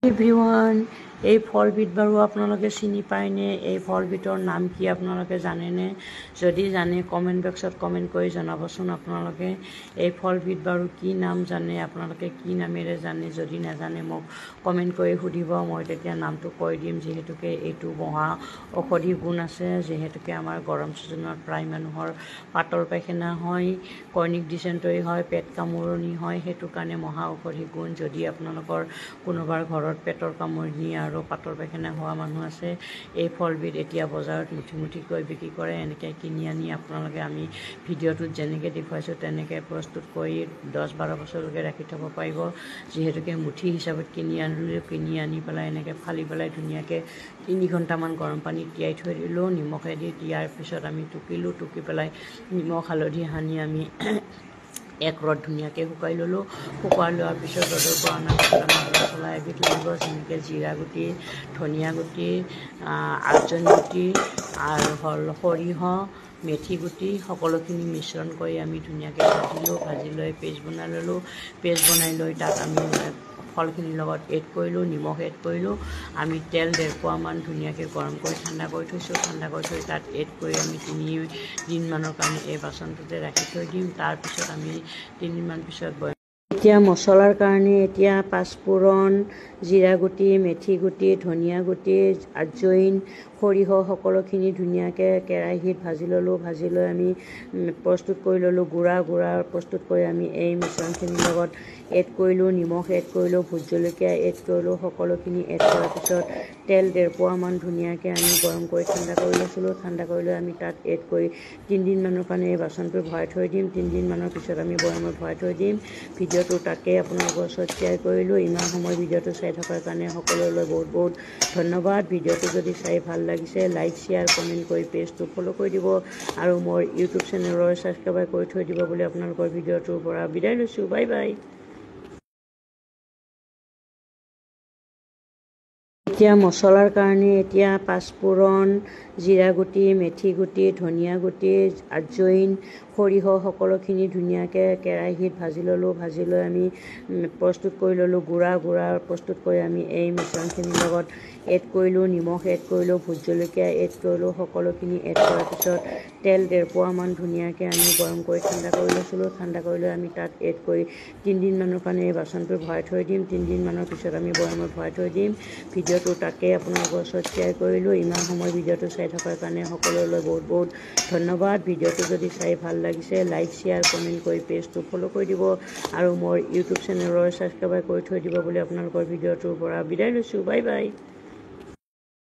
Everyone, এই ফলবিধ বাৰু আপোনালোকে চিনি পায়নে? এই ফলবিধৰ নাম কি আপোনালোকে জানেনে? যদি জানে কমেণ্ট বক্সত কমেণ্ট কৰি জনাবচোন। আপোনালোকে এই ফলবিধ বাৰু কি নাম জানে, আপোনালোকে কি নামেৰে জানে? যদি নাজানে মোক কমেণ্ট কৰি সুধিব, মই তেতিয়া নামটো কৈ দিম। যিহেতুকে এইটো মহা ঔষধি গুণ আছে, যিহেতুকে আমাৰ গৰম ছিজনত প্ৰায় মানুহৰ পাতল পায়খানা হয়, কৰ্ণিক ডিচেণ্টৰী হয়, পেট কামোৰণি হয়। সেইটো কাৰণে মহা ঔষধি গুণ। যদি আপোনালোকৰ কোনোবাৰ ঘৰত পেটৰ কামোৰণি আৰু পাতল পায়খানা হোৱা মানুহ আছে, এই ফলবিধ এতিয়া বজাৰত মুঠি মুঠিকৈ বিক্ৰী কৰে। এনেকৈ কিনি আনি আপোনালোকে আমি ভিডিঅ'টোত যেনেকৈ দেখুৱাইছোঁ তেনেকৈ প্ৰস্তুত কৰি 10-12 বছৰলৈকে ৰাখি থ'ব পাৰিব। যিহেতুকে মুঠি হিচাপত কিনি আনি পেলাই এনেকৈ ফালি পেলাই ধুনীয়াকৈ 3 ঘণ্টামান গৰম পানীত তিয়াই থৈ দিলোঁ। নিমখেদি দিয়াৰ পিছত আমি টুকি পেলাই নিমখ হালধি সানি আমি এক ৰ'দ ধুনীয়াকৈ শুকাই ল'লোঁ। শুকুৱাই লোৱাৰ পিছত ৰ'দৰ পৰা অনাৰ পিছত আমি মছলা এবিধ লাগিব, যেনেকৈ জিৰা গুটি, ধনিয়া গুটি, আজৱাইন গুটি আৰু হ'ল সৰিয়হ, মেথি গুটি, সকলোখিনি মিশ্ৰণ কৰি আমি ধুনীয়াকৈ ভাজিলোঁ। ভাজি লৈ পেষ্ট বনাই ল'লোঁ। পেষ্ট বনাই লৈ তাত আমি ফলখিনিৰ লগত এড কৰিলোঁ, নিমখ এড কৰিলোঁ। আমি তেল 1.5 পোৱামান ধুনীয়াকৈ গৰম কৰি ঠাণ্ডা কৰি থৈছোঁ। ঠাণ্ডা কৰি থৈ তাত এড কৰি আমি 3 দিনমানৰ কাৰণে এই বাচনটোতে ৰাখি থৈ দিম। তাৰপিছত আমি 3 দিনমান পিছত এতিয়া মছলাৰ কাৰণে এতিয়া পাঁচফোৰণ, জিৰা গুটি, মেথি গুটি, ধনিয়া গুটি, আজৱাইন, সৰিয়হ সকলোখিনি ধুনীয়াকৈ কেৰাহীত ভাজি ল'লোঁ। ভাজি লৈ আমি প্ৰস্তুত কৰি ল'লোঁ। গুড়া প্ৰস্তুত কৰি আমি এই মিশ্ৰণখিনিৰ লগত এড কৰিলোঁ। নিমখ এড কৰিলোঁ, ভোট জলকীয়া এড কৰিলোঁ। সকলোখিনি এড কৰাৰ পিছত তেল 1.5 পোৱামান ধুনীয়াকৈ আমি গৰম কৰি ঠাণ্ডা কৰি লৈছিলোঁ। ঠাণ্ডা কৰি লৈ আমি তাত এড কৰি 3 দিনমানৰ কাৰণে এই বাচনটো ভৰাই থৈ দিম। 3 দিনমানৰ পিছত আমি বৈয়ামত ভৰাই থৈ দিম। ভিডিঅ'টো তাকেই আপোনালোকৰ ওচৰত শ্বেয়াৰ কৰিলোঁ। ইমান সময় ভিডিঅ'টো চাই থকাৰ কাৰণে সকলোলৈ বহুত বহুত ধন্যবাদ। ভিডিঅ'টো যদি চাই ভাল লাগিছে, লাইক, শ্বেয়াৰ, কমেণ্ট কৰি পেজটো ফ'ল' কৰি দিব আৰু মোৰ ইউটিউব চেনেলৰ ছাবস্ক্ৰাইব কৰি থৈ দিব বুলি আপোনালোকৰ ভিডিঅ'টোৰ পৰা বিদায় লৈছোঁ। Bye bye. এতিয়া মছলাৰ কাৰণে এতিয়া পাঁচফোৰণ, জিৰা গুটি, মেথি গুটি, ধনিয়া গুটি, আজৱাইন, সৰিয়হ সকলোখিনি ধুনীয়াকৈ কেৰাহীত ভাজি ল'লোঁ। ভাজি লৈ আমি প্ৰস্তুত কৰি ল'লোঁ। গুড়া প্ৰস্তুত কৰি আমি এই মিশ্ৰণখিনিৰ লগত এড কৰিলোঁ। নিমখ এড কৰিলোঁ, ভোট জলকীয়া এড কৰিলোঁ। সকলোখিনি এড কৰাৰ পিছত তেল 1.5 পোৱামান ধুনীয়াকৈ আমি গৰম কৰি ঠাণ্ডা কৰি লৈছিলোঁ। ঠাণ্ডা কৰি লৈ আমি তাত এড কৰি 3 দিনমানৰ কাৰণে এই বাচনটো ভৰাই থৈ দিম। 3 দিনমানৰ পিছত আমি বৈয়ামত ভৰাই থৈ দিম। ভিডিঅ'টো তাকেই আপোনালোকৰ ওচৰত শ্বেয়াৰ কৰিলোঁ। ইমান সময় ভিডিঅ'টো চাই থকাৰ কাৰণে সকলোলৈ বহুত বহুত ধন্যবাদ। ভিডিঅ'টো যদি চাই ভাল লাগিছে, লাইক, শ্বেয়াৰ, কমেণ্ট কৰি পেজটো ফ'ল' কৰি দিব আৰু মোৰ ইউটিউব চেনেলৰ ছাবস্ক্ৰাইব কৰি থৈ দিব বুলি আপোনালোকৰ ভিডিঅ'টোৰ পৰা বিদায় লৈছোঁ। Bye bye.